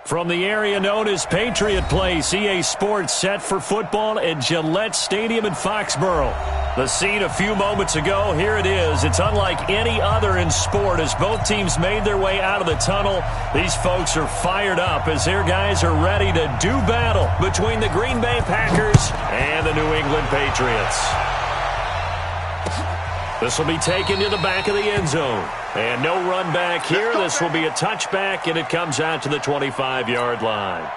From the area known as Patriot Place, EA Sports set for football at Gillette Stadium in Foxborough. The scene a few moments ago, here it is. It's unlike any other in sport as both teams made their way out of the tunnel. These folks are fired up as their guys are ready to do battle between the Green Bay Packers and the New England Patriots. This will be taken to the back of the end zone. And no run back here. This will be a touchback, and it comes out to the 25-yard line.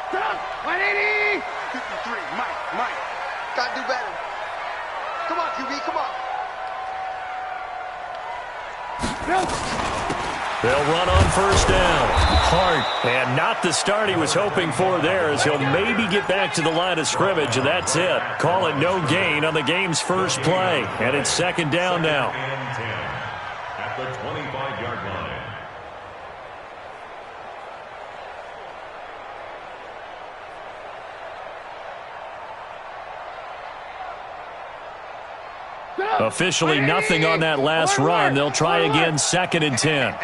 Stop! 180! 53, Mike. Gotta do better. Come on, QB, come on. They'll run on first down. Hart, and not the start he was hoping for there as he'll maybe get back to the line of scrimmage, and that's it. Call it no gain on the game's first play, and it's second down now. At the 25-yard line. Officially nothing on that last run. They'll try again, second and 10.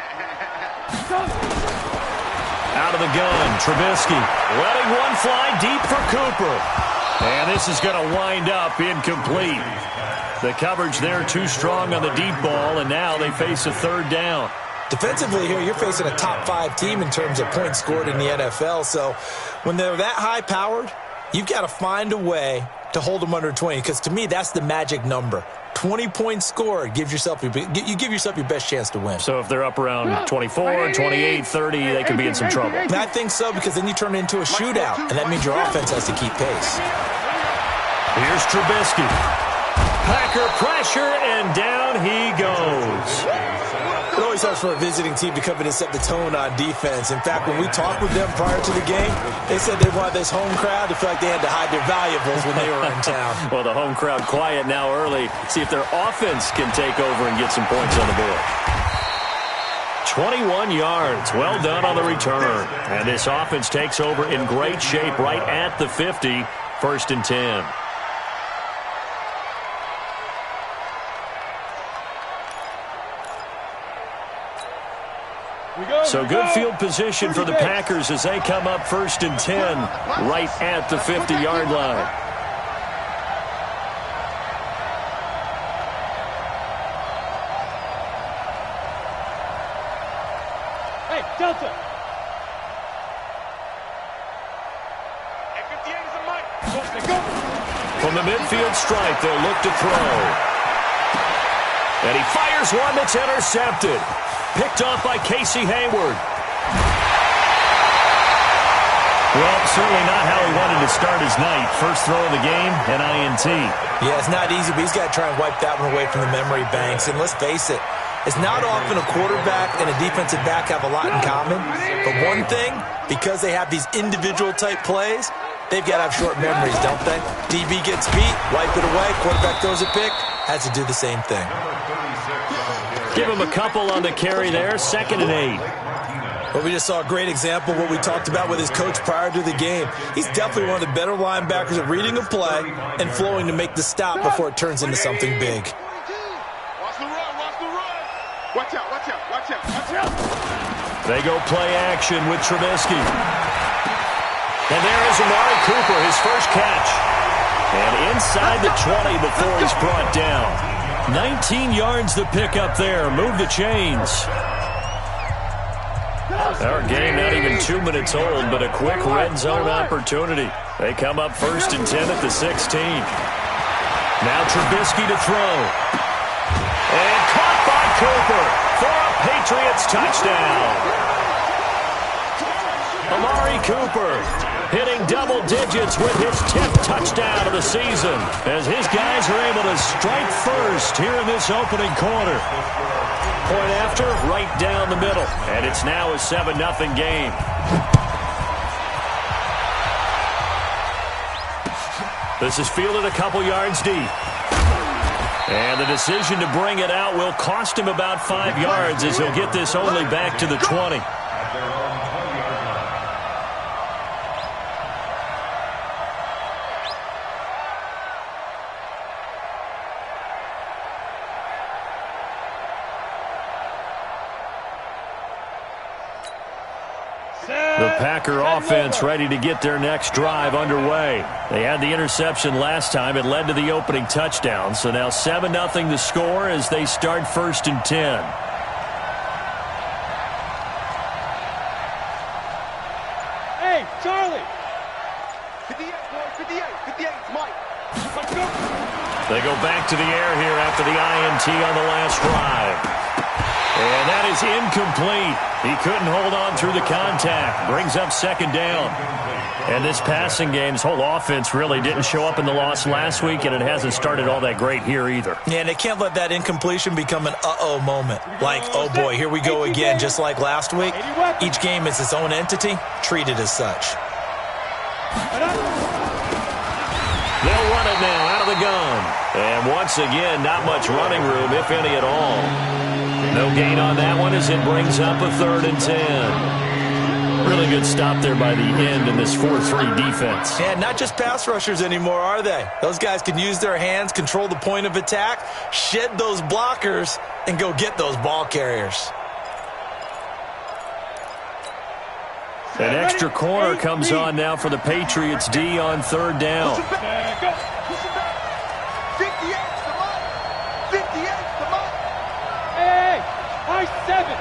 Out of the gun, Trubisky letting one fly deep for Cooper. And this is going to wind up incomplete. The coverage there too strong on the deep ball, and now they face a third down. Defensively here, you're facing a top-5 team in terms of points scored in the NFL. So when they're that high-powered, you've got to find a way to hold them under 20, because to me, that's the magic number. 20 points scored, you give yourself your best chance to win. So if they're up around 24, 28, 30, they could be in some trouble. And I think so, because then you turn it into a shootout, and that means your offense has to keep pace. Here's Trubisky. Packer pressure, and down he goes. It always helps for a visiting team to come in and set the tone on defense. In fact, when we talked with them prior to the game, they said they wanted this home crowd to feel like they had to hide their valuables when they were in town. Well, the home crowd quiet now early. See if their offense can take over and get some points on the board. 21 yards. Well done on the return. And this offense takes over in great shape right at the 50. First and 10. So good field position for the Packers as they come up first and 10 right at the 50-yard line. Hey, Delta. From the midfield stripe, they'll look to throw. And he fires one that's intercepted. Picked off by Casey Hayward. Well, certainly not how he wanted to start his night. First throw of the game, an INT. Yeah, it's not easy, but he's got to try and wipe that one away from the memory banks. And let's face it, it's not often a quarterback and a defensive back have a lot in common. But one thing, because they have these individual type plays, they've got to have short memories, don't they? DB gets beat, wipe it away, quarterback throws a pick, has to do the same thing. Give him a couple on the carry there, second and 8. Well, we just saw a great example of what we talked about with his coach prior to the game. He's definitely one of the better linebackers at reading a play and flowing to make the stop before it turns into something big. Watch the run. Watch out. They go play action with Trubisky. And there is Amari Cooper, his first catch. And inside the 20 before he's brought down. 19 yards to pick up there. Move the chains. Our game not even 2 minutes old, but a quick red zone opportunity. They come up first and 10 at the 16. Now Trubisky to throw. And caught by Cooper for a Patriots touchdown. Amari Cooper hitting double digits with his 10th touchdown of the season as his guys are able to strike first here in this opening quarter. Point after, right down the middle, and it's now a 7-0 game. This is fielded a couple yards deep. And the decision to bring it out will cost him about 5 yards as he'll get this only back to the 20. Packer offense ready to get their next drive underway. They had the interception last time. It led to the opening touchdown. So now 7-0 the score as they start 1st and 10. Hey, Charlie! 58, boys, 58, 58, Mike. Let's go! They go back to the air here after the INT on the last drive. And that is incomplete. He couldn't hold on through the contact. Brings up 2nd down. And this passing game's whole offense really didn't show up in the loss last week, and it hasn't started all that great here either. Yeah, and they can't let that incompletion become an uh-oh moment. Like, oh boy, here we go again, just like last week. Each game is its own entity, treated as such. They'll run it now out of the gun. And once again, not much running room, if any at all. No gain on that one as it brings up a 3rd and 10. Really good stop there by the end in this 4-3 defense. Yeah, not just pass rushers anymore, are they? Those guys can use their hands, control the point of attack, shed those blockers, and go get those ball carriers. An extra corner comes on now for the Patriots D on 3rd down. 58, come on. 58, come on. Hey, high 7!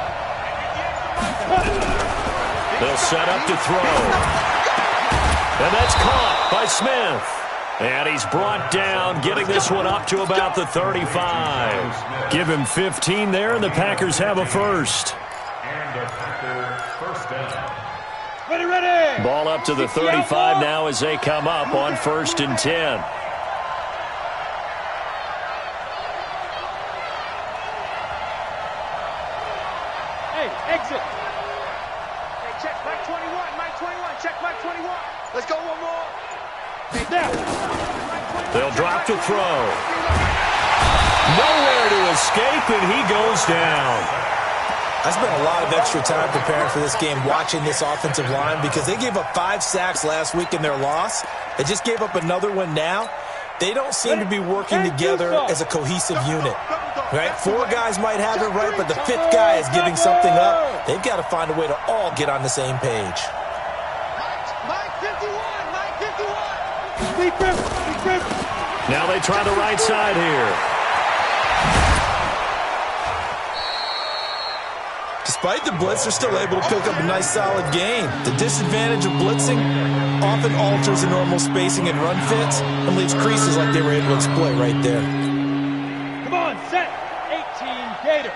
They'll set up to throw. And that's caught by Smith. And he's brought down, getting this one up to about the 35. Give him 15 there, and the Packers have a first. And a Packer first down. Ready! Ball up to the 35 now as they come up on 1st and 10. Hey, exit! Hey, check Mike 21, Mike 21, check Mike 21. Let's go one more. Hey, down! They'll drop to throw. Nowhere to escape, and he goes down. I spent a lot of extra time preparing for this game, watching this offensive line, because they gave up 5 sacks last week in their loss. They just gave up another one now. They don't seem to be working together as a cohesive unit. Right? 4 guys might have it right, but the 5th guy is giving something up. They've got to find a way to all get on the same page. Mike 51, Mike 51. Deep grip! Now they try the right side here. Despite the blitz, they're still able to pick up a nice solid gain. The disadvantage of blitzing often alters the normal spacing and run fits and leaves creases like they were able to exploit right there. Come on, set! 18 Gator!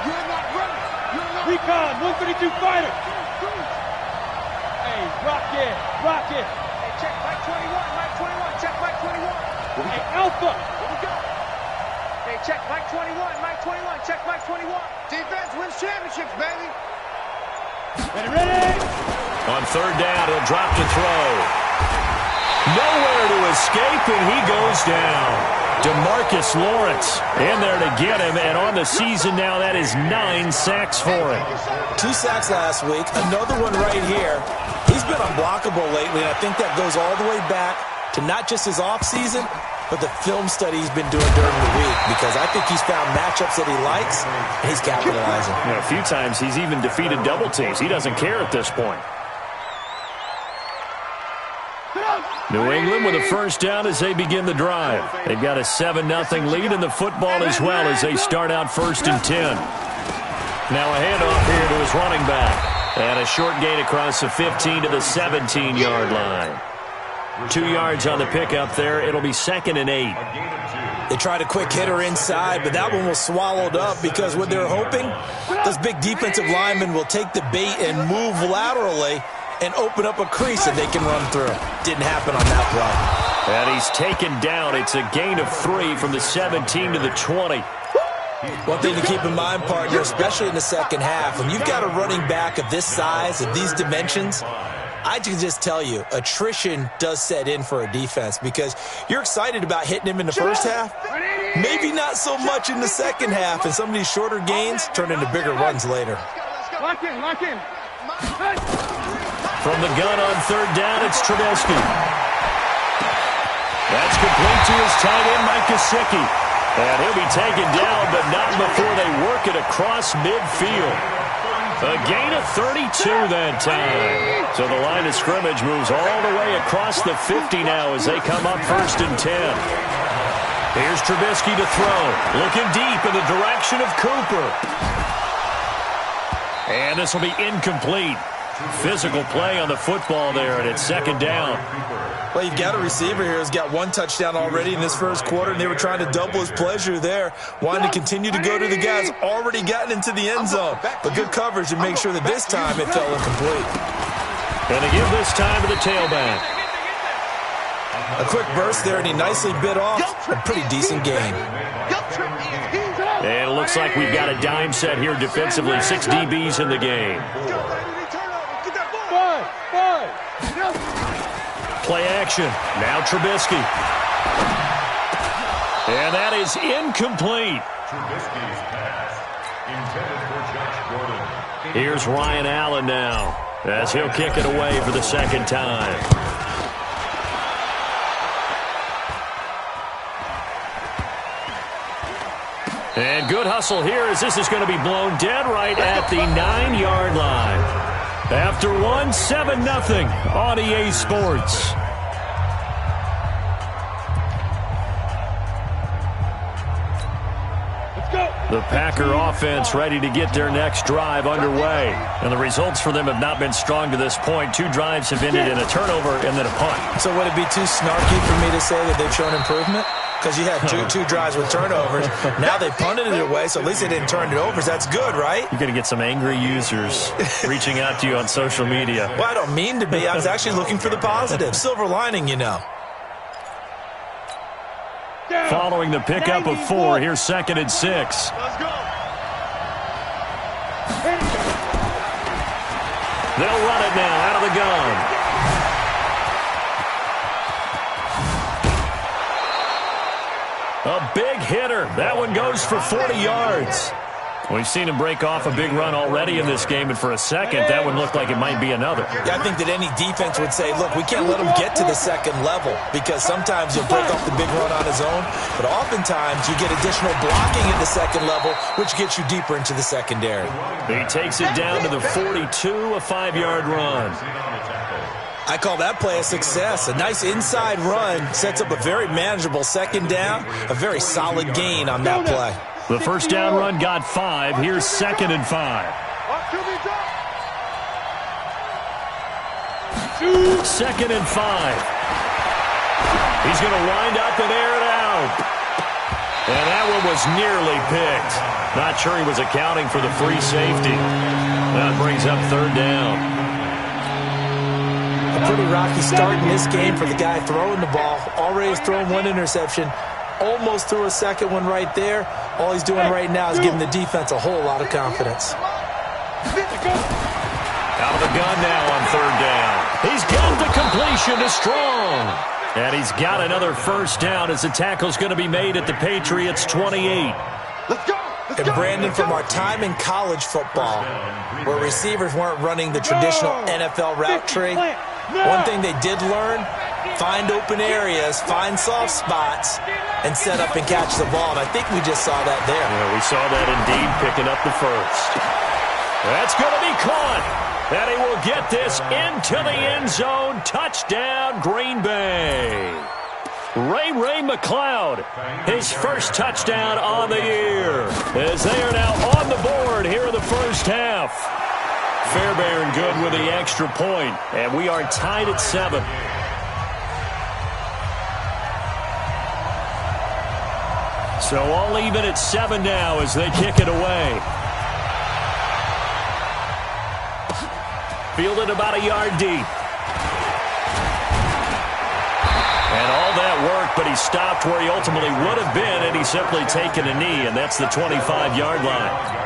You're not running. You're not. Recon, 132 fighter! Hey, rock it! Hey, check Mike 21, Mike 21, check Mike 21. Hey, Alpha! Here we go. Hey, check Mike 21, Mike 21, check Mike 21. Defense wins championships, baby. Ready! On 3rd down, he'll drop to throw. Nowhere to escape, and he goes down. DeMarcus Lawrence in there to get him, and on the season now, that is 9 sacks for him. 2 sacks last week, another one right here. He's been unblockable lately, and I think that goes all the way back to not just his offseason, but the film study he's been doing during the week, because I think he's found matchups that he likes, and he's capitalizing. You know, a few times he's even defeated double teams. He doesn't care at this point. New England with a first down as they begin the drive. They've got a 7-0 lead in the football as well as they start out 1st and 10. Now a handoff here to his running back. And a short gain across the 15 to the 17-yard line. 2 yards on the pickup there. It'll be 2nd and 8. They tried a quick hitter inside, but that one was swallowed up because what they're hoping, those big defensive linemen will take the bait and move laterally and open up a crease that they can run through. Didn't happen on that play. And he's taken down. It's a gain of 3 from the 17 to the 20. One thing to keep in mind, partner, especially in the second half, when you've got a running back of this size, of these dimensions, I can just tell you, attrition does set in for a defense because you're excited about hitting him in the first half, maybe not so much in the second half, and some of these shorter gains turn into bigger runs later. Lock in. From the gun on 3rd down, it's Trubisky. That's complete to his tight end, Mike Gesicki. And he'll be taken down, but not before they work it across midfield. A gain of 32 that time. So the line of scrimmage moves all the way across the 50 now as they come up 1st and 10. Here's Trubisky to throw. Looking deep in the direction of Cooper. And this will be incomplete. Physical play on the football there, and it's 2nd down. Well, you've got a receiver here who's got 1 touchdown already in this 1st quarter, and they were trying to double his pleasure there, wanting to continue to go to the guys already gotten into the end zone. But good coverage to make sure that this time it fell incomplete. And they give this time to the tailback. A quick burst there, and he nicely bit off a pretty decent game. And it looks like we've got a dime set here defensively. 6 DBs in the game. Play action. Now Trubisky. And that is incomplete. Trubisky's pass intended for Josh Gordon. Here's Ryan Allen now as he'll kick it away for the 2nd time. And good hustle here as this is going to be blown dead right at the 9-yard line. After one, 7-0 on EA Sports. The Packer offense ready to get their next drive underway. And the results for them have not been strong to this point. 2 drives have ended in a turnover and then a punt. So would it be too snarky for me to say that they've shown improvement? Because you had two drives with turnovers. Now they punted it away, so at least they didn't turn it over. So that's good, right? You're going to get some angry users reaching out to you on social media. Well, I don't mean to be. I was actually looking for the positive. Silver lining, you know. Following the pickup of 4, here's 2nd and 6. Let's go. They'll run it now out of the gun. A big hitter. That one goes for 40 yards. We've seen him break off a big run already in this game, and for a second, that one looked like it might be another. Yeah, I think that any defense would say, look, we can't let him get to the 2nd level because sometimes he'll break off the big run on his own, but oftentimes you get additional blocking at the 2nd level, which gets you deeper into the secondary. He takes it down to the 42, a 5-yard run. I call that play a success. A nice inside run sets up a very manageable 2nd down, a very solid gain on that play. The 1st down run got 5. Here's 2nd and 5. 2nd and 5. He's going to wind up and air it out. And that one was nearly picked. Not sure he was accounting for the free safety. That brings up 3rd down. A pretty rocky start in this game for the guy throwing the ball. Already has thrown 1 interception. Almost threw a 2nd one right there. All he's doing right now is giving the defense a whole lot of confidence. Out of the gun now on 3rd down. He's got the completion to Strong. And he's got another 1st down as the tackle's going to be made at the Patriots' 28. Let's go. And Brandon, from our time in college football, where receivers weren't running the traditional NFL route tree, one thing they did learn, find open areas, find soft spots, and set up and catch the ball. And I think we just saw that there. Yeah, we saw that indeed, picking up the 1st. That's going to be caught. And he will get this into the end zone. Touchdown, Green Bay. Ray McLeod, his 1st touchdown on the year, as they are now on the board here in the 1st half. Fairbairn good with the extra point, and we are tied at 7. So all even at 7 now as they kick it away. Fielded about a yard deep. And all that work, but he stopped where he ultimately would have been, and he's simply taken a knee, and that's the 25-yard line.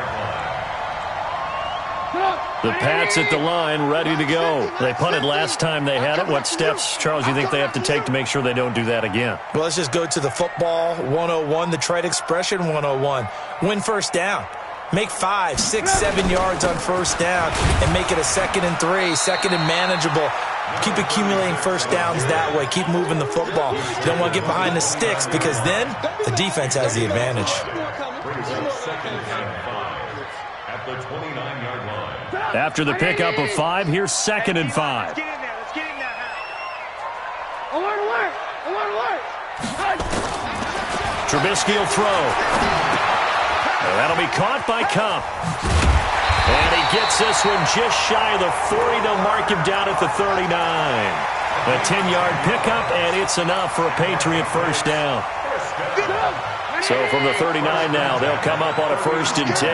The Pats at the line, ready to go. They punted last time they had it. What steps, Charles, you think they have to take to make sure they don't do that again? Well, let's just go to the football 101, the trade expression 101. Win 1st down. Make 5, 6, 7 yards on 1st down and make it a 2nd and 3, 2nd and manageable. Keep accumulating 1st downs that way. Keep moving the football. You don't want to get behind the sticks because then the defense has the advantage. the 29-yard line. After the pickup of 5, here's 2nd and 5. Let's get in there. Let's get in there. Alert, alert. Alert, alert. Trubisky will throw. And that'll be caught by Cup. And he gets this one just shy of the 40. They'll mark him down at the 39. A 10-yard pickup, and it's enough for a Patriot first down. So from the 39 now, they'll come up on a 1st and 10.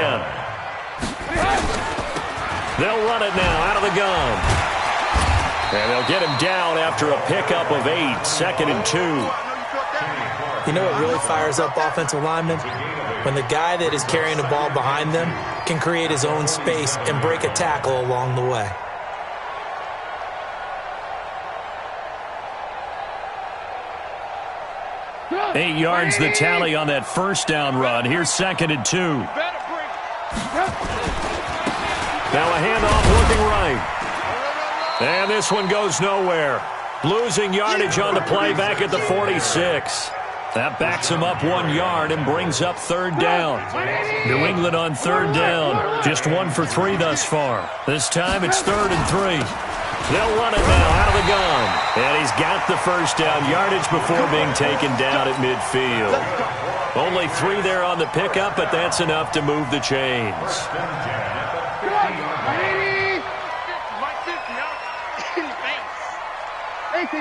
They'll run it now out of the gun. And they'll get him down after a pickup of 8, 2nd and 2. You know what really fires up offensive linemen? When the guy that is carrying the ball behind them can create his own space and break a tackle along the way. Eight yards the tally on that first down run. Here's 2nd and 2. Now a handoff looking right. And this one goes nowhere. Losing yardage on the play back at the 46. That backs him up 1 yard and brings up 3rd down. New England on 3rd down. Just 1 for 3 thus far. This time it's 3rd and 3. They'll run it now out of the gun. And he's got the first down yardage before being taken down at midfield. Only 3 there on the pickup, but that's enough to move the chains. 18.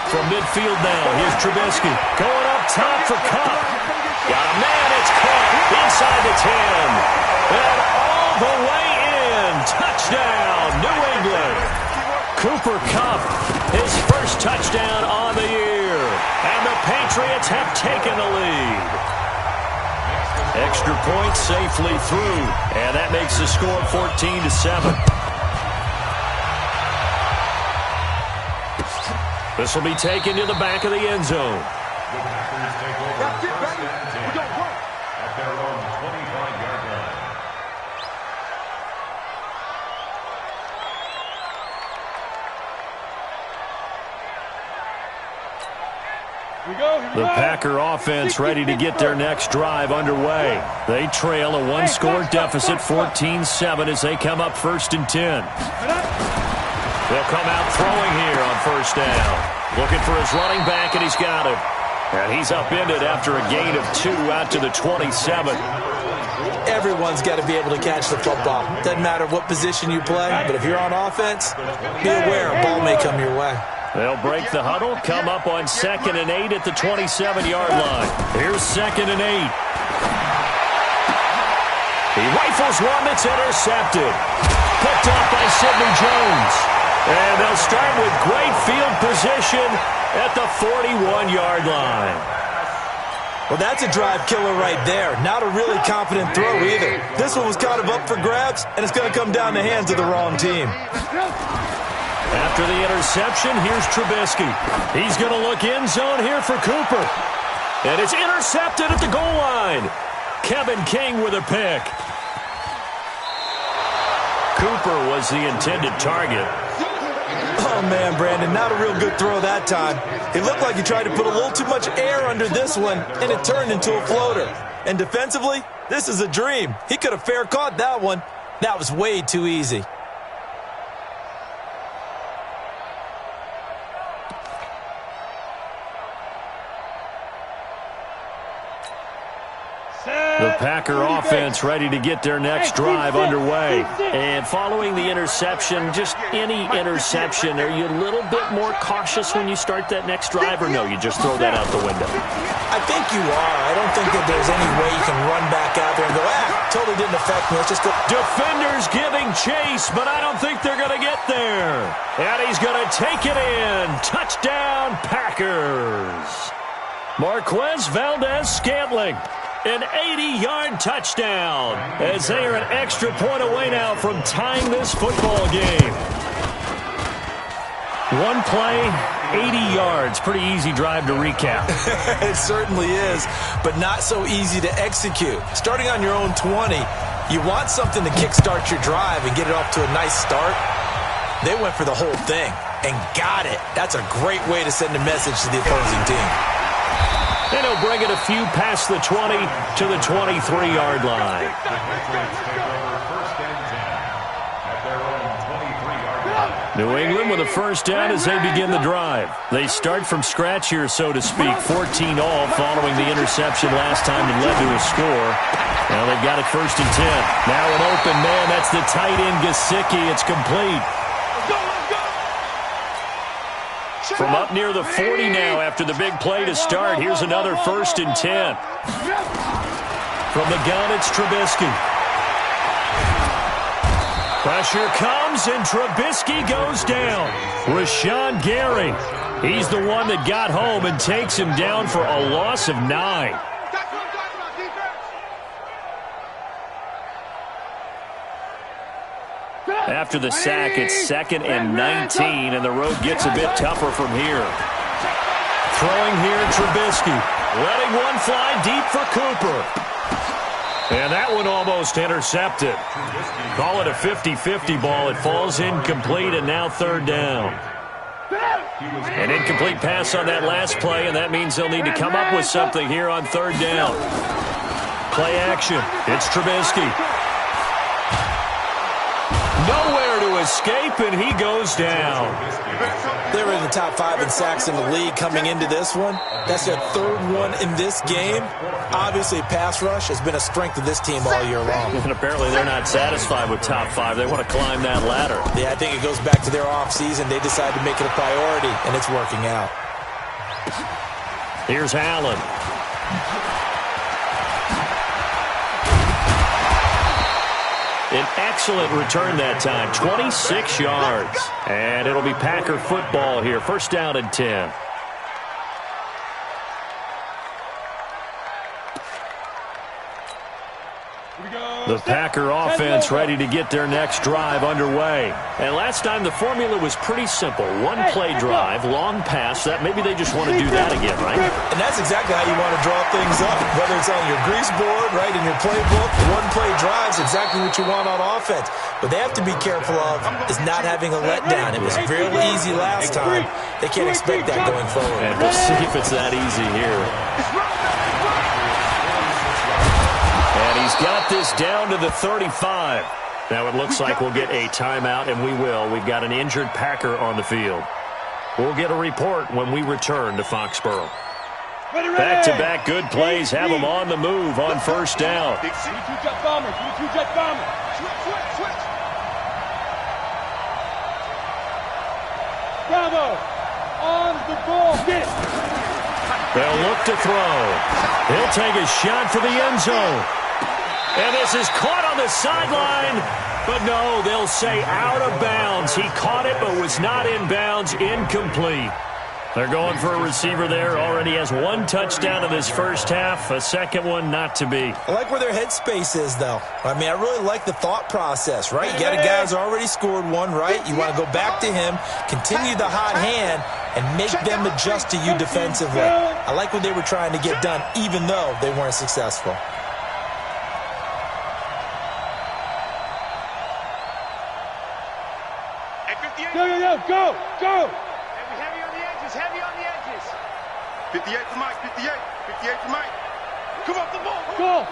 From midfield now, here's Trubisky. Going up top for Cup. Got a man, it's caught inside the 10. And all the way in. Touchdown, New England. Cooper Kupp, his first touchdown on the year. And the Patriots have taken the lead. Extra point safely through. And that makes the score 14-7. This will be taken to the back of the end zone. The Packers take over 1st and 10 at their own 25-yard line. The Packer offense ready to get their next drive underway. They trail a 1-score deficit, 14-7, as they come up 1st and 10. They'll come out throwing here on 1st down. Looking for his running back, and he's got him. And he's upended after a gain of 2 out to the 27. Everyone's got to be able to catch the football. Doesn't matter what position you play, but if you're on offense, be aware a ball may come your way. They'll break the huddle, come up on 2nd and 8 at the 27-yard line. Here's 2nd and 8. He rifles one that's intercepted. Picked off by Sidney Jones. And they'll start with great field position at the 41-yard line. Well, that's a drive killer right there. Not a really confident throw either. This one was kind of up for grabs, and it's going to come down the hands of the wrong team. After the interception, here's Trubisky. He's going to look end zone here for Cooper. And it's intercepted at the goal line. Kevin King with a pick. Cooper was the intended target. Oh, man, Brandon, not a real good throw that time. It looked like he tried to put a little too much air under this one, and it turned into a floater. And defensively, this is a dream. He could have fair caught that one. That was way too easy. The Packer offense ready to get their next drive underway. And following the interception, just any interception, are you a little bit more cautious when you start that next drive, or no, you just throw that out the window? I think you are. I don't think that there's any way you can run back out there and go, totally didn't affect me. Let's just go. Defenders giving chase, but I don't think they're going to get there. And he's going to take it in. Touchdown, Packers. Marquez Valdez-Scantling. An 80-yard touchdown as they are an extra point away now from tying this football game. One play, 80 yards. Pretty easy drive to recap. It certainly is, but not so easy to execute. Starting on your own 20, you want something to kickstart your drive and get it off to a nice start. They went for the whole thing and got it. That's a great way to send a message to the opposing team. And he'll bring it a few past the 20 to the 23-yard line. New England with a first down as they begin the drive. They start from scratch here, so to speak. 14 all following the interception last time that led to a score. Now they've got it first and 10. Now an open man. That's the tight end, Gesicki. It's complete. From up near the 40 now after the big play to start. Here's another first and 10. From the gun, it's Trubisky. Pressure comes, and Trubisky goes down. Rashawn Gary, he's the one that got home and takes him down for a loss of 9. After the sack, it's 2nd and 19, and the road gets a bit tougher from here. Throwing here, Trubisky. Letting one fly deep for Cooper. And that one almost intercepted. Call it a 50-50 ball. It falls incomplete, and now third down. An incomplete pass on that last play, and that means they'll need to come up with something here on third down. Play action. It's Trubisky. Nowhere to escape, and he goes down. They were in the top 5 in sacks in the league coming into this one. That's their 3rd one in this game. Obviously, pass rush has been a strength of this team all year long. And apparently they're not satisfied with top 5. They want to climb that ladder. Yeah, I think it goes back to their offseason. They decided to make it a priority, and it's working out. Here's Allen. An excellent return that time, 26 yards. And it'll be Packer football here, first down and 10. The Packer offense ready to get their next drive underway. And last time the formula was pretty simple. One play drive, long pass. That maybe they just want to do that again, right? And that's exactly how you want to draw things up. Whether it's on your grease board, right, in your playbook, one play drive is exactly what you want on offense. What they have to be careful of is not having a letdown. It was real easy last time. They can't expect that going forward. And we'll see if it's that easy here. And he's got this down to the 35. Now it looks like we'll get a timeout, and we will. We've got an injured Packer on the field. We'll get a report when we return to Foxborough. Back-to-back good plays have them on the move on first down. Two-jet bomber. Switch. Bravo. On the ball. Get it. They'll look to throw. He'll take a shot for the end zone. And this is caught on the sideline. But no, they'll say out of bounds. He caught it but was not in bounds. Incomplete. They're going for a receiver there. Already has 1 touchdown in this first half. A second one not to be. I like where their headspace is, though. I mean, I really like the thought process, right? You got a guy who's already scored one, right? You want to go back to him, continue the hot hand, and make them adjust to you defensively. I like what they were trying to get done, even though they weren't successful. Go. Heavy on the edges. 58 for Mike, 58 for Mike. Come off the ball. Go.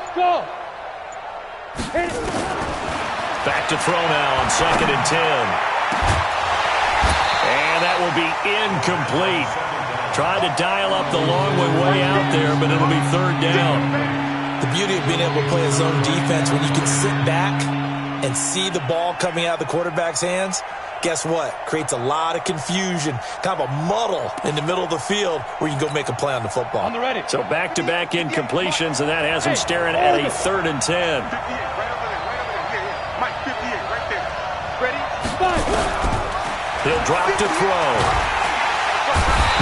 Back to throw now on 2nd and 10. And that will be incomplete. Tried to dial up the long way out there, but it'll be third down. The beauty of being able to play a zone defense when you can sit back and see the ball coming out of the quarterback's hands, guess what? Creates a lot of confusion, kind of a muddle in the middle of the field where you can go make a play on the football. On the ready. So back-to-back incompletions, and that has him staring at a 3rd and 10. 58, right over there. Mike, 58, right there. Ready? He'll drop to throw.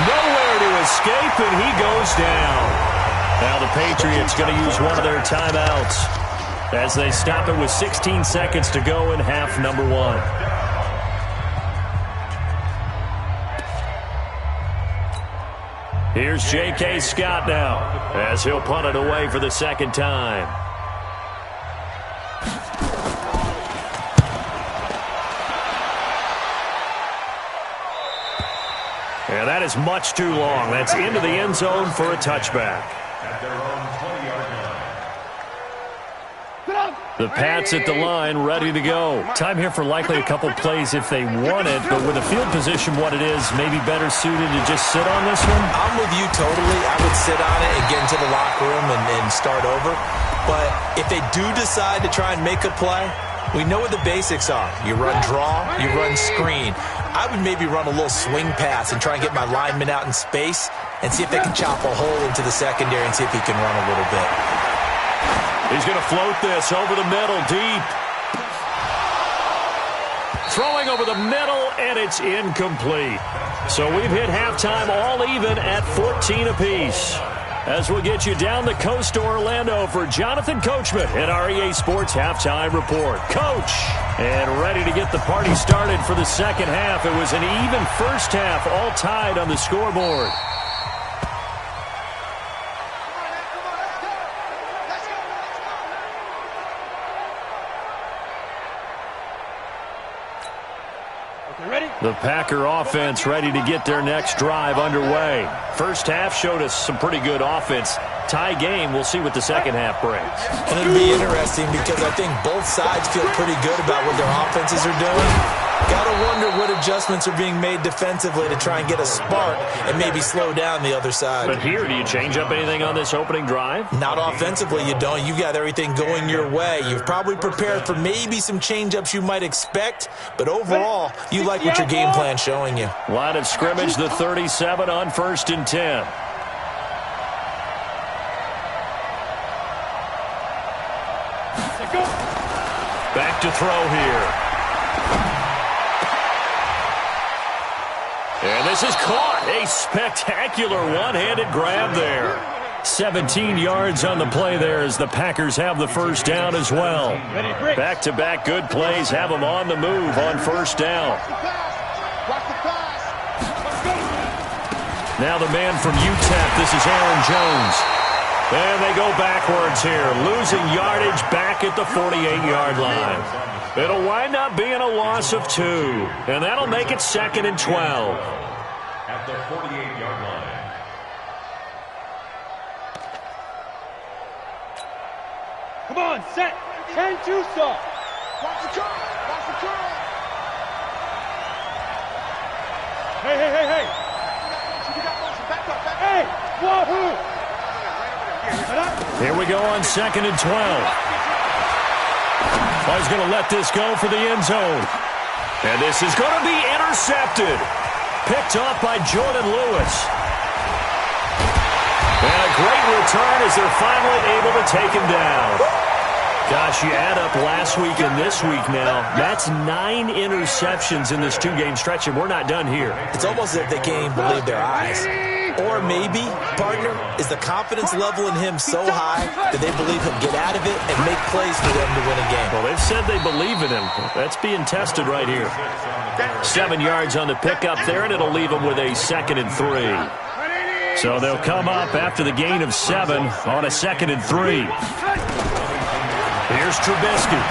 Nowhere to escape, and he goes down. Now the Patriots going to use one of their timeouts as they stop it with 16 seconds to go in half number 1. Here's J.K. Scott now as he'll punt it away for the second time. And that That is much too long. That's into the end zone for a touchback. At their own 20-yard line. The Pats at the line, ready to go. Time here for likely a couple plays if they want it, but with the field position what it is, maybe better suited to just sit on this one? I'm with you totally. I would sit on it and get into the locker room and start over. But if they do decide to try and make a play, we know what the basics are. You run draw, you run screen. I would maybe run a little swing pass and try and get my lineman out in space and see if they can chop a hole into the secondary and see if he can run a little bit. He's going to float this over the middle, deep. Throwing over the middle, and it's incomplete. So we've hit halftime all even at 14 apiece. As we'll get you down the coast to Orlando for Jonathan Coachman at our EA Sports Halftime Report. Coach, and ready to get the party started for the second half. It was an even first half, all tied on the scoreboard. The Packer offense ready to get their next drive underway. First half showed us some pretty good offense. Tie game, we'll see what the second half brings. And it'll be interesting because I think both sides feel pretty good about what their offenses are doing. Got to wonder what adjustments are being made defensively to try and get a spark and maybe slow down the other side. But here, do you change up anything on this opening drive? Not offensively, you don't. You got everything going your way. You've probably prepared for maybe some change-ups you might expect, but overall, you like what your game plan's showing you. Line of scrimmage, the 37 on 1st and 10. Back to throw here. And this is caught. A spectacular one-handed grab there. 17 yards on the play there as the Packers have the first down as well. Back-to-back good plays have them on the move on first down. Now the man from UTEP, this is Aaron Jones. And they go backwards here, losing yardage back at the 48-yard line. It'll wind up being a loss of 2, and that'll make it 2nd and 12. At the 48-yard line. Come on, set. 10-2 stop. Watch the curl. Watch the curl. Hey. You got motion. Back up. Hey, wahoo. Here we go on 2nd and 12. He's going to let this go for the end zone. And this is going to be intercepted. Picked off by Jordan Lewis. And a great return as they're finally able to take him down. Gosh, you add up last week and this week now. That's 9 interceptions in this 2-game stretch, and we're not done here. It's almost as if they can't even believe their eyes. Or maybe, partner, is the confidence level in him so high that they believe he'll get out of it and make plays for them to win a game. Well, they've said they believe in him. That's being tested right here. 7 yards on the pickup there, and it'll leave them with a 2nd and 3. So they'll come up after the gain of 7 on a 2nd and 3. Here's Trubisky.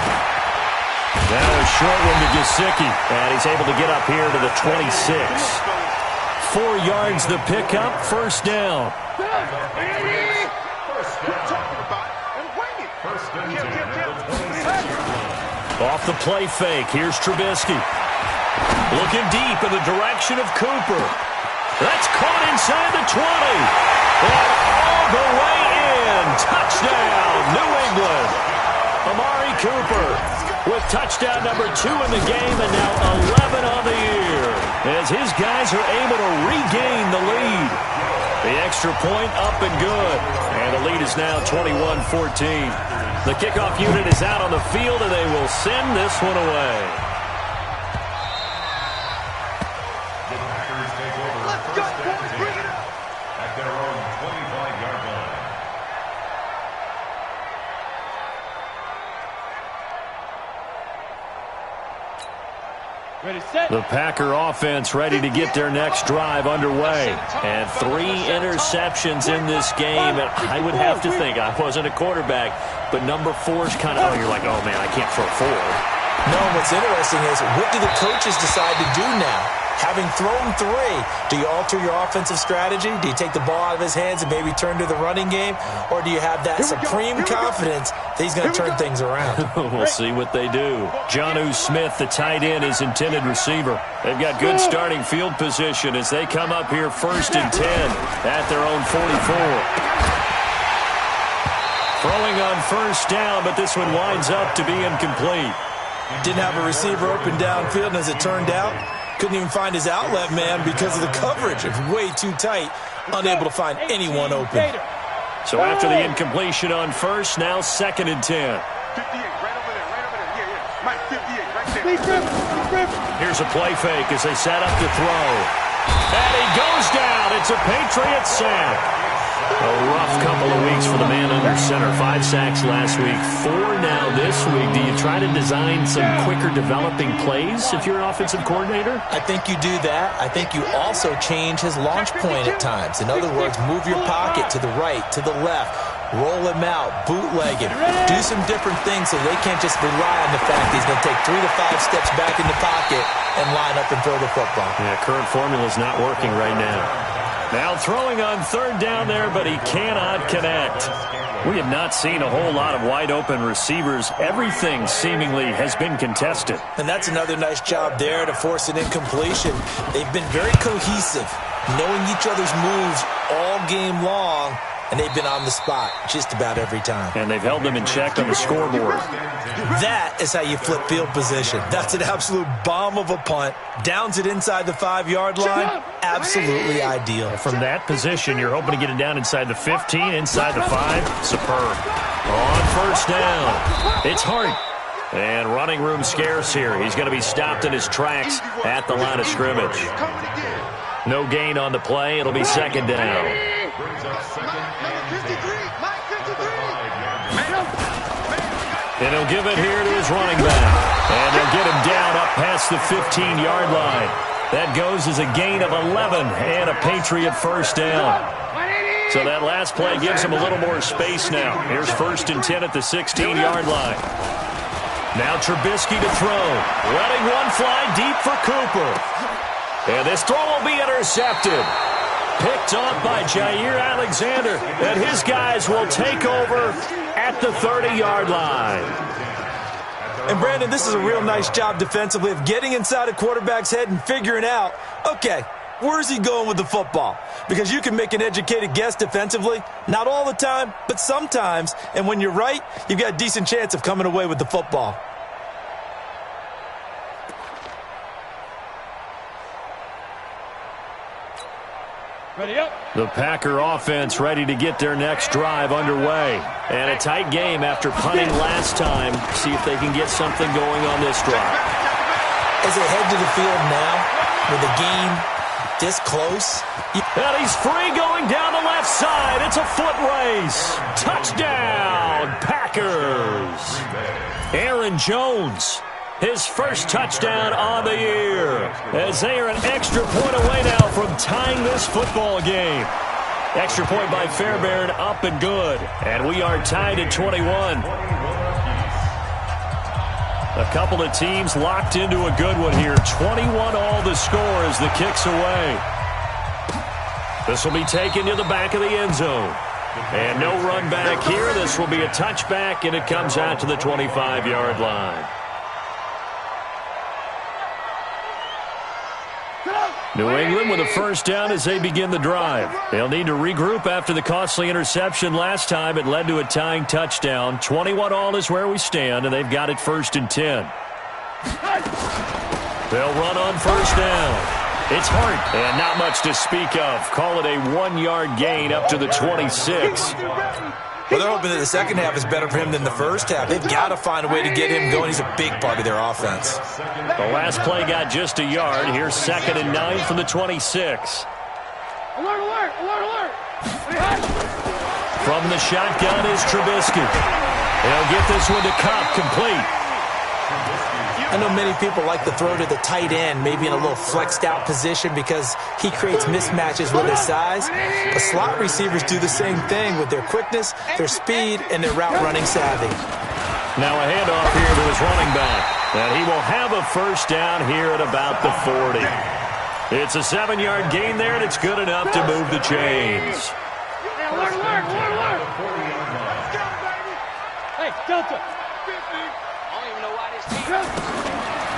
Now a short one to Gesicki, and he's able to get up here to the 26. 4 yards the pickup, first down. Off the play fake, here's Trubisky. Looking deep in the direction of Cooper. That's caught inside the 20. And all the way in. Touchdown, New England. Amari Cooper with touchdown number 2 in the game and now 11 on the year as his guys are able to regain the lead. The extra point up and good. And the lead is now 21-14. The kickoff unit is out on the field and they will send this one away. The Packers take over first and 10 at their own 25-yard line. Ready, set. The Packer offense ready to get their next drive underway. And 3 interceptions in this game. And I would have to think, I wasn't a quarterback, but number 4 is kind of, oh, you're like, oh, man, I can't throw 4. No, what's interesting is, what do the coaches decide to do now? Having thrown 3, do you alter your offensive strategy? Do you take the ball out of his hands and maybe turn to the running game? Or do you have that supreme confidence that he's going to turn things around? We'll see what they do. Jonnu Smith, the tight end, is intended receiver. They've got good starting field position as they come up here 1st and 10 at their own 44. Throwing on 1st down, but this one winds up to be incomplete. Didn't have a receiver open downfield, and as it turned out, couldn't even find his outlet man because of the coverage. It's way too tight, unable to find anyone open. So after the incompletion on 1st, now 2nd and 10. 58, right over there, right over there. Yeah. Mike, 58, right there. Here's a play fake as they set up to throw. And he goes down. It's a Patriot sack. A rough couple of weeks for the man under center. 5 sacks last week, 4 now this week. Do you try to design some quicker developing plays if you're an offensive coordinator? I think you do that. I think you also change his launch point at times. In other words, move your pocket to the right, to the left, roll him out, bootleg him. Do some different things so they can't just rely on the fact he's going to take 3 to 5 steps back in the pocket and line up and throw the football. Yeah, current formula is not working right now. Now throwing on 3rd down there, but he cannot connect. We have not seen a whole lot of wide-open receivers. Everything seemingly has been contested. And that's another nice job there to force an incompletion. They've been very cohesive, knowing each other's moves all game long, and they've been on the spot just about every time. And they've held them in check on the scoreboard. That is how you flip field position. That's an absolute bomb of a punt. Downs it inside the 5-yard line. Absolutely ideal. From that position, you're hoping to get it down inside the 15, inside the 5. Superb. On 1st down, it's Hart. And running room scarce here. He's going to be stopped in his tracks at the line of scrimmage. No gain on the play. It'll be 2nd down. And he'll give it here to his running back. And they'll get him down up past the 15-yard line. That goes as a gain of 11 and a Patriot 1st down. So that last play gives him a little more space now. Here's 1st and 10 at the 16-yard line. Now Trubisky to throw. Letting one fly deep for Cooper. And this throw will be intercepted. Picked off by Jair Alexander. And his guys will take over at the 30-yard line. And, Brandon, this is a real nice job defensively of getting inside a quarterback's head and figuring out, okay, where's he going with the football? Because you can make an educated guess defensively, not all the time, but sometimes. And when you're right, you've got a decent chance of coming away with the football. Ready up. The Packer offense ready to get their next drive underway. And a tight game after punting last time. See if they can get something going on this drive. As they head to the field now, with the game this close. And he's free going down the left side. It's a foot race. Touchdown, Packers. Aaron Jones. His first touchdown on the year, as they are an extra point away now from tying this football game. Extra point by Fairbairn, up and good. And we are tied at 21. A couple of teams locked into a good one here. 21 all the score as the kick's away. This will be taken to the back of the end zone. And no run back here. This will be a touchback, and it comes out to the 25-yard line. New England with a first down as they begin the drive. They'll need to regroup after the costly interception last time. It led to a tying touchdown. 21 all is where we stand, and they've got it 1st and 10. They'll run on 1st down. It's Hart, and not much to speak of. Call it a 1-yard gain up to the 26. Well, they're hoping that the second half is better for him than the first half. They've got to find a way to get him going. He's a big part of their offense. The last play got just a yard. Here's 2nd and 9 from the 26. Alert, alert, alert, alert. From the shotgun is Trubisky. They'll get this one to Cobb, complete. I know many people like to throw to the tight end, maybe in a little flexed out position because he creates mismatches with his size. But slot receivers do the same thing with their quickness, their speed, and their route running savvy. Now a handoff here to his running back. And he will have a first down here at about the 40. It's a 7-yard gain there, and it's good enough to move the chains. Hey, Delta.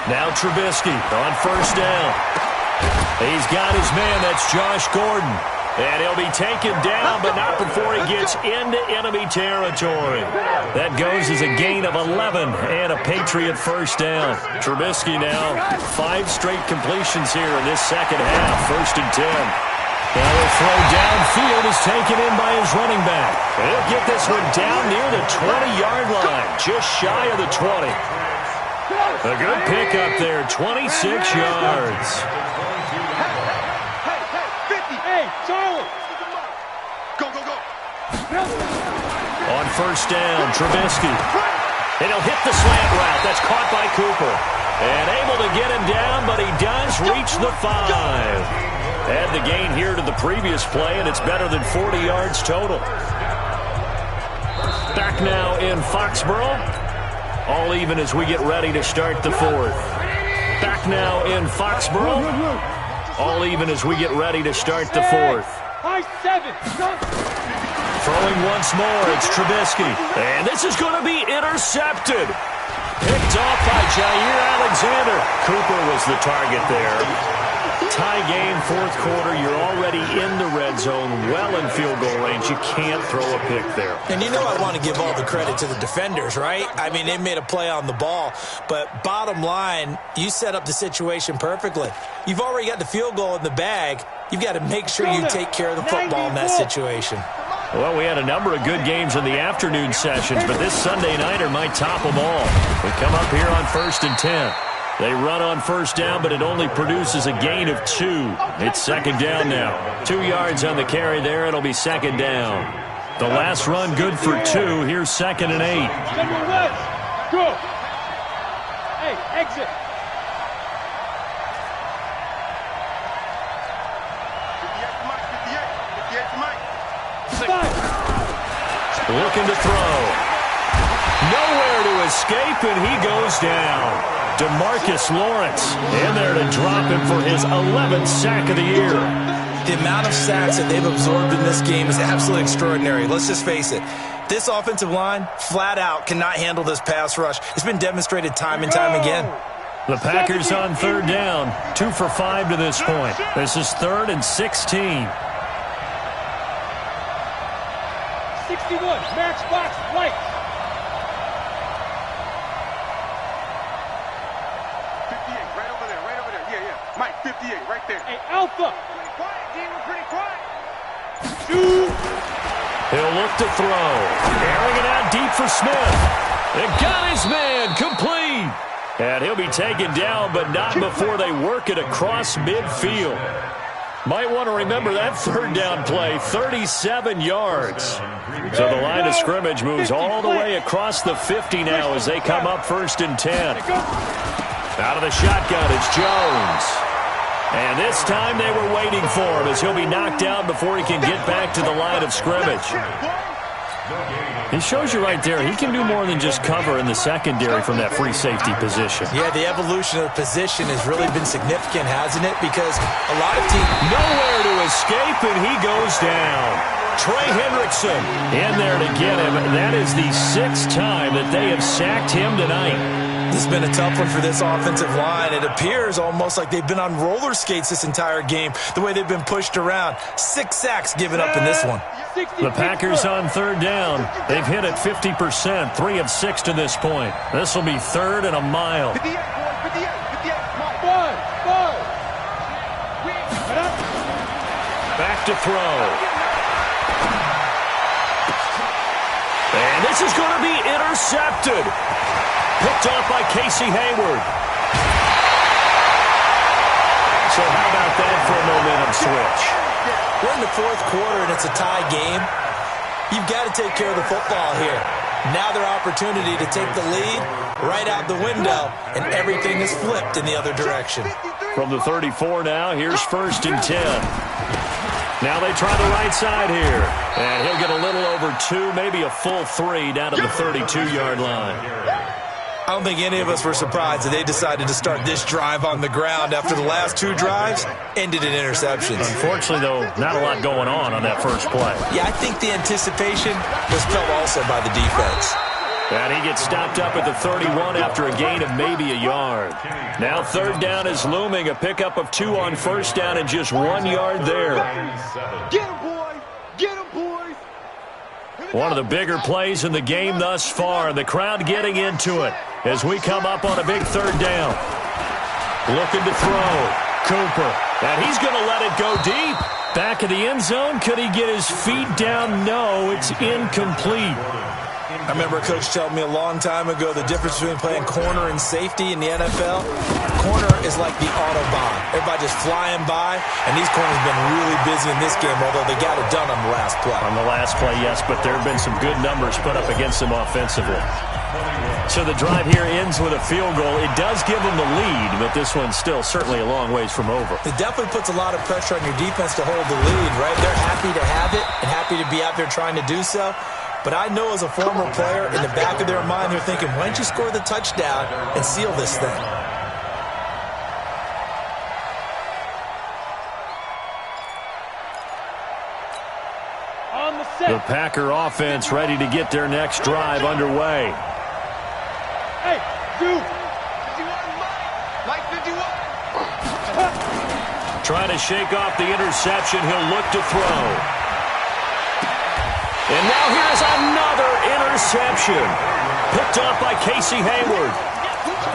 Now Trubisky on first down. He's got his man. That's Josh Gordon. And he'll be taken down, but not before he gets into enemy territory. That goes as a gain of 11 and a Patriot first down. Trubisky now 5 straight completions here in this second half. First and 10. Now the throw downfield is taken in by his running back. He'll get this one down near the 20-yard line, just shy of the 20. A good pickup there, 26 yards. Hey, Charlie. Go, go, go. On first down, Trubisky. And he'll hit the slant route. That's caught by Cooper. And able to get him down, but he does reach the 5. Add the gain here to the previous play, and it's better than 40 yards total. Back now in Foxborough. All even as we get ready to start the 4th. Back now in Foxborough. All even as we get ready to start the 4th. High 7. Throwing once more, it's Trubisky. And this is going to be intercepted. Picked off by Jair Alexander. Cooper was the target there. Tie game, 4th quarter. You're already in the red zone, well in field goal range. You can't throw a pick there. And you know I want to give all the credit to the defenders, right? I mean, they made a play on the ball. But bottom line, you set up the situation perfectly. You've already got the field goal in the bag. You've got to make sure you take care of the football in that situation. Well, we had a number of good games in the afternoon sessions, but this Sunday nighter might top them all. We come up here on first and 10. They run on first down, but it only produces a gain of 2. It's second down now. 2 yards on the carry there. It'll be second down. The last run good for 2. Here's second and 8. General West. Go. Hey, exit. 58 to Mike. Looking to throw. Nowhere to escape, and he goes down. DeMarcus Lawrence in there to drop him for his 11th sack of the year. The amount of sacks that they've absorbed in this game is absolutely extraordinary. Let's just face it. This offensive line, flat out, cannot handle this pass rush. It's been demonstrated time and time again. The Packers on third down, 2 for 5 to this point. This is 3rd and 16. 61, matchbox right. 58, right over there, right over there. Yeah, yeah. Mike, 58, right there. Hey, Alpha. Pretty quiet, team. We're pretty quiet. He'll look to throw. Airing it out deep for Smith. It got his man complete. And he'll be taken down, but not before they work it across midfield. Might want to remember that third down play, 37 yards. So the line of scrimmage moves all the way across the 50 now as they come up first and 10. Out of the shotgun, it's Jones. And this time they were waiting for him as he'll be knocked down before he can get back to the line of scrimmage. He shows you right there, he can do more than just cover in the secondary from that free safety position. Yeah, the evolution of the position has really been significant, hasn't it? Because a lot of teams... Nowhere to escape, and he goes down. Trey Hendrickson in there to get him. That is the 6th time that they have sacked him tonight. This has been a tough one for this offensive line. It appears almost like they've been on roller skates this entire game, the way they've been pushed around. 6 sacks given up in this one. The Packers on third down. They've hit it 50%, 3 of 6 to this point. This will be 3rd and a mile. 58, boy, 58, 58. Mike. Back to throw. And this is going to be intercepted. Picked off by Casey Hayward. So how about that for a momentum switch? We're in the 4th quarter, and it's a tie game. You've got to take care of the football here. Now their opportunity to take the lead right out the window, and everything is flipped in the other direction. From the 34 now, here's first and 10. Now they try the right side here. And he'll get a little over 2, maybe a full 3 down to the 32-yard line. I don't think any of us were surprised that they decided to start this drive on the ground after the last 2 drives ended in interceptions. Unfortunately, though, not a lot going on that first play. Yeah, I think the anticipation was felt also by the defense. And he gets stopped up at the 31 after a gain of maybe a yard. Now third down is looming, a pickup of 2 on first down and just 1 yard there. Get him, boys! Get him, boys! One of the bigger plays in the game thus far, and the crowd getting into it as we come up on a big third down. Looking to throw. Cooper. And he's going to let it go deep. Back of the end zone. Could he get his feet down? No, it's incomplete. I remember a coach telling me a long time ago the difference between playing corner and safety in the NFL. Corner is like the Autobahn. Everybody just flying by, and these corners have been really busy in this game, although they got it done on the last play. On the last play, yes, but there have been some good numbers put up against them offensively. So the drive here ends with a field goal. It does give them the lead, but this one's still certainly a long ways from over. It definitely puts a lot of pressure on your defense to hold the lead, right? They're happy to have it and happy to be out there trying to do so. But I know as a former player, in the back of their mind, they're thinking, why don't you score the touchdown and seal this thing? On the set. The Packer offense ready to get their next drive underway. Hey, dude. 51, Mike 51. Trying to shake off the interception. He'll look to throw. And now here's another interception. Picked off by Casey Hayward.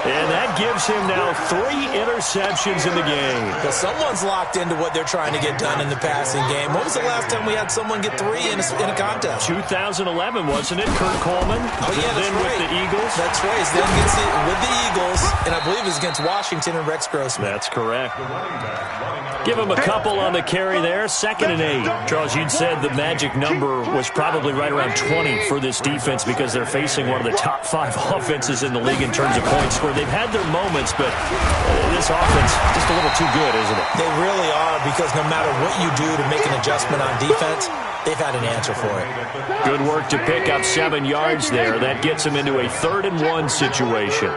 And that gives him now 3 interceptions in the game. Well, someone's locked into what they're trying to get done in the passing game. When was the last time we had someone get 3 in a contest? 2011, wasn't it? Kurt Coleman. Oh, yeah, that's then right. with the Eagles. That's right. Then against with the Eagles, and I believe it was against Washington and Rex Grossman. That's correct. Give him a couple on the carry there. 2nd and 8. Charles, you'd said the magic number was probably right around 20 for this defense because they're facing one of the top 5 offenses in the league in terms of points scored. They've had their moments, but this offense just a little too good, isn't it? They really are, because no matter what you do to make an adjustment on defense, they've had an answer for it. Good work to pick up 7 yards there. That gets them into a 3rd and 1 situation.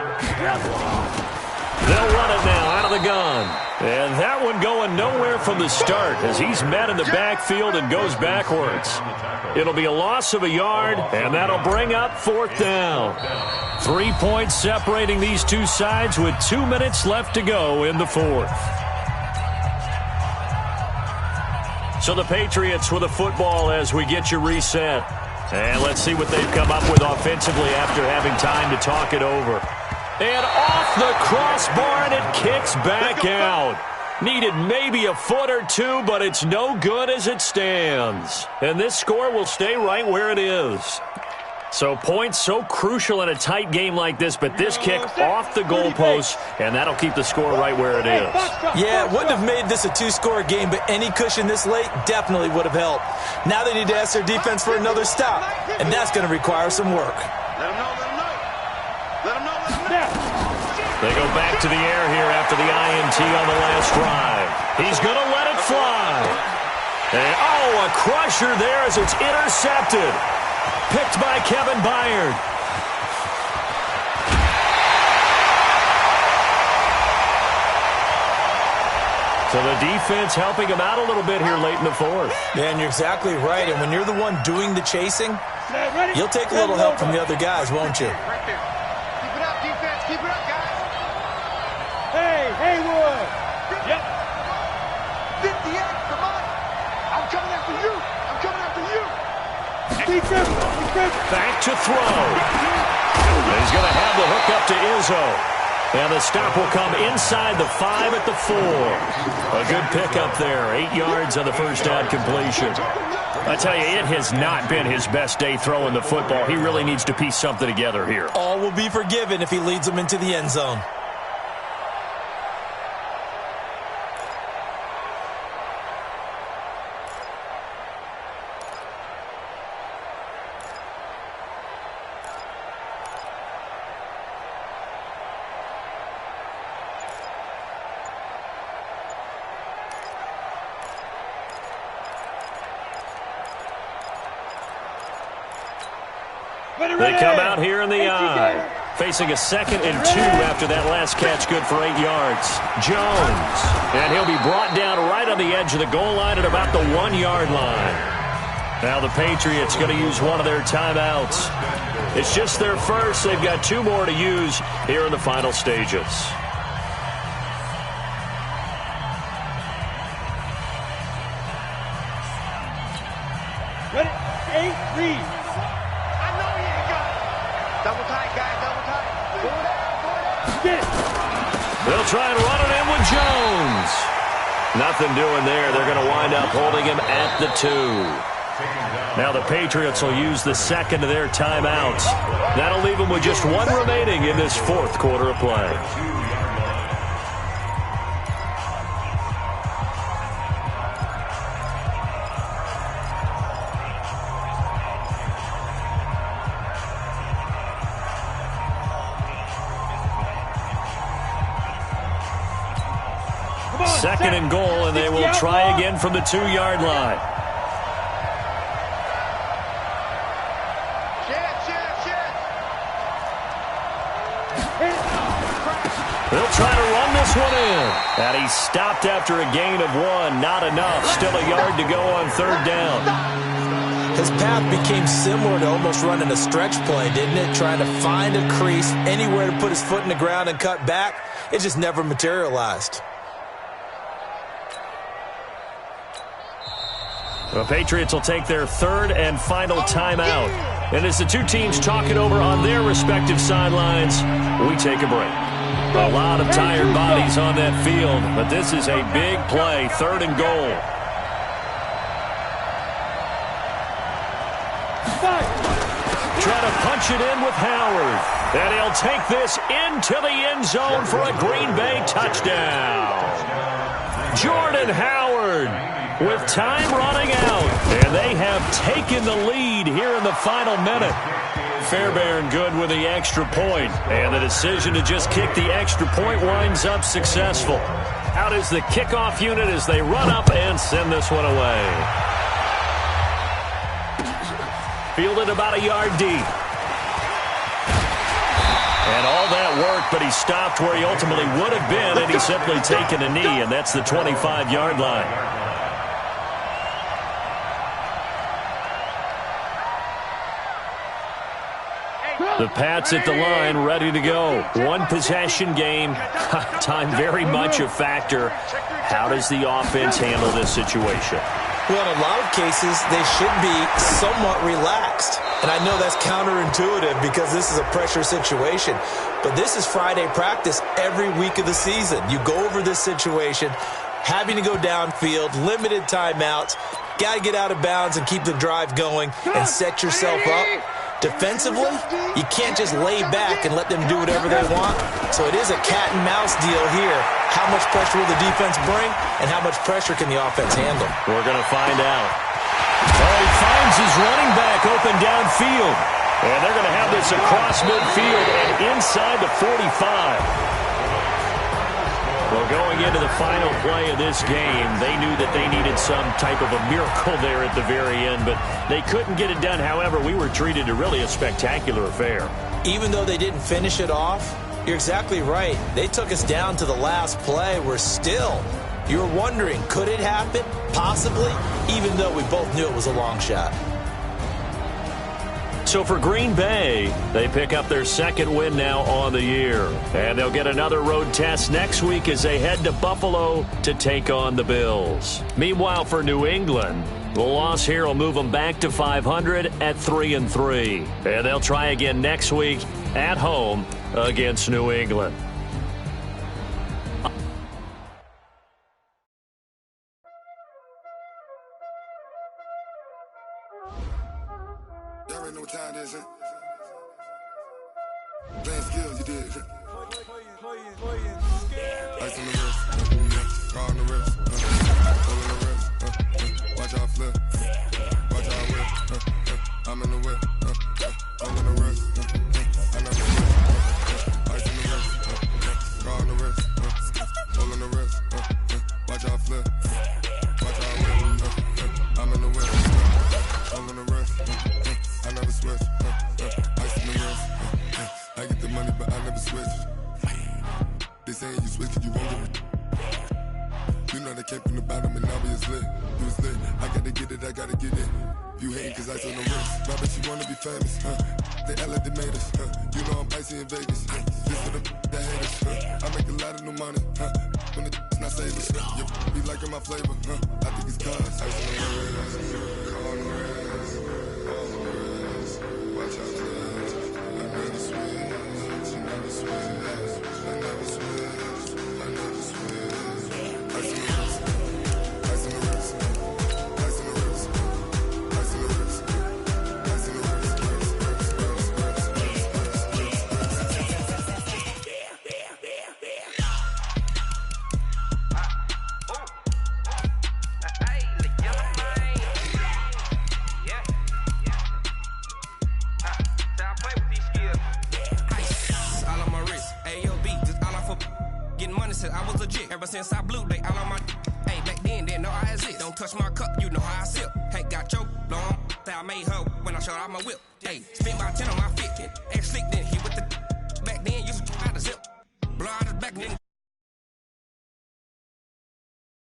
They'll run it now out of the gun. And that one going nowhere from the start as he's met in the backfield and goes backwards. It'll be a loss of a yard, and that'll bring up 4th down. 3 points separating these two sides with 2 minutes left to go in the 4th. So the Patriots with a football as we get you reset. And let's see what they've come up with offensively after having time to talk it over. And off the crossbar, and it kicks back out. Needed maybe a foot or 2, but it's no good as it stands. And this score will stay right where it is. So points so crucial in a tight game like this, but this kick off the goalpost, and that'll keep the score right where it is. Yeah, it wouldn't have made this a 2-score game, but any cushion this late definitely would have helped. Now they need to ask their defense for another stop, and that's going to require some work. Let him know, let him know. Let him know, let him know. They go back to the air here after the INT on the last drive. He's going to let it fly. And, oh, a crusher there as it's intercepted. Picked by Kevin Byard. So the defense helping him out a little bit here late in the 4th. Yeah, and you're exactly right. And when you're the one doing the chasing, you'll take a little help from the other guys, won't you? Right there. Keep it up, defense. Keep it up, guys. Hey, Haywood. Yep. 58, come on. I'm coming after you. I'm coming after you. Defense. Back to throw. And he's going to have the hook up to Izzo. And the stop will come inside the 5 at the 4. A good pickup there. 8 yards on the first down completion. I tell you, it has not been his best day throwing the football. He really needs to piece something together here. All will be forgiven if he leads them into the end zone. They come out here in the eye. Facing a 2nd and 2 after that last catch, good for 8 yards. Jones. And he'll be brought down right on the edge of the goal line at about the 1-yard line. Now the Patriots going to use one of their timeouts. It's just their first. They've got 2 more to use here in the final stages. Ready? 8, read. I know you ain't got it. Double tight, guys, double tight. Get it. They'll try and run it in with Jones. Nothing doing there. They're going to wind up holding him at the 2. Now the Patriots will use the 2nd of their timeouts. That'll leave them with just 1 remaining in this 4th quarter of play. Second and goal, and they will try again from the 2-yard line. They'll try to run this one in. And he stopped after a gain of 1. Not enough. Still a yard to go on 3rd down. His path became similar to almost running a stretch play, didn't it? Trying to find a crease, anywhere to put his foot in the ground and cut back. It just never materialized. The Patriots will take their 3rd and final timeout. And as the 2 teams talk it over on their respective sidelines, we take a break. A lot of tired bodies on that field, but this is a big play, 3rd and goal. Try to punch it in with Howard. And he'll take this into the end zone for a Green Bay touchdown. Jordan Howard with time running out. And they have taken the lead here in the final minute. Fairbairn good with the extra point. And the decision to just kick the extra point winds up successful. Out is the kickoff unit as they run up and send this one away. Fielded about a yard deep. And all that worked, but he stopped where he ultimately would have been, and he's simply taken a knee, and that's the 25-yard line. The Pats at the line, ready to go. 1 possession game. Time very much a factor. How does the offense handle this situation? Well, in a lot of cases, they should be somewhat relaxed. And I know that's counterintuitive because this is a pressure situation. But this is Friday practice every week of the season. You go over this situation, having to go downfield, limited timeouts, got to get out of bounds and keep the drive going and set yourself up. Defensively, you can't just lay back and let them do whatever they want. So it is a cat-and-mouse deal here. How much pressure will the defense bring, and how much pressure can the offense handle? We're going to find out. Well, he finds his running back open downfield. And they're going to have this across midfield and inside the 45. Well, going into the final play of this game, they knew that they needed some type of a miracle there at the very end, but they couldn't get it done. However, we were treated to really a spectacular affair. Even though they didn't finish it off, you're exactly right. They took us down to the last play. We're still, you're wondering, could it happen? Possibly, even though we both knew it was a long shot. So for Green Bay, they pick up their 2nd win now on the year. And they'll get another road test next week as they head to Buffalo to take on the Bills. Meanwhile, for New England, the loss here will move them back to 500 at 3-3. And they'll try again next week at home against New England. Y'all already know what time it is, huh? Playing skills, you did. Ice on the wrist, car on the wrist, pull on the wrist, watch out flip, watch out whip, I'm in the whip, pull on the wrist, I never switch, ice on the wrist, car on the wrist, pull on the wrist, watch out flip, watch out whip, I'm in the whip, pull on the wrist, I never switch. Ice in the wrist. I get the money, but I never switch. They saying you switch, you won't get it. You know they came from the bottom and now we is lit. You was lit. I gotta get it, I gotta get it. You hating cause ice on the wrist. I bet you wanna be famous, They LA they made us, You know I'm icy in Vegas, This for the that hate us, I make a lot of new money, When the not save us, You be liking my flavor, I think it's cause ice on the wrist, on the wrist, on the wrist. Watch out for this. I never switch, I never switch, I never switch, I never switch. Ice on the wrist, ice on the wrist, ice on the wrist, ice on the wrist, ice on the wrist, all on my wrist, AOB, just all off of getting money since I was legit. Ever since I blew, they all on my. Hey, back then, didn't know I exist. Don't touch my cup, you know how I sip. Hey, got your long. Say I made her when I showed out my whip. Hey, spent my 10 on my fit.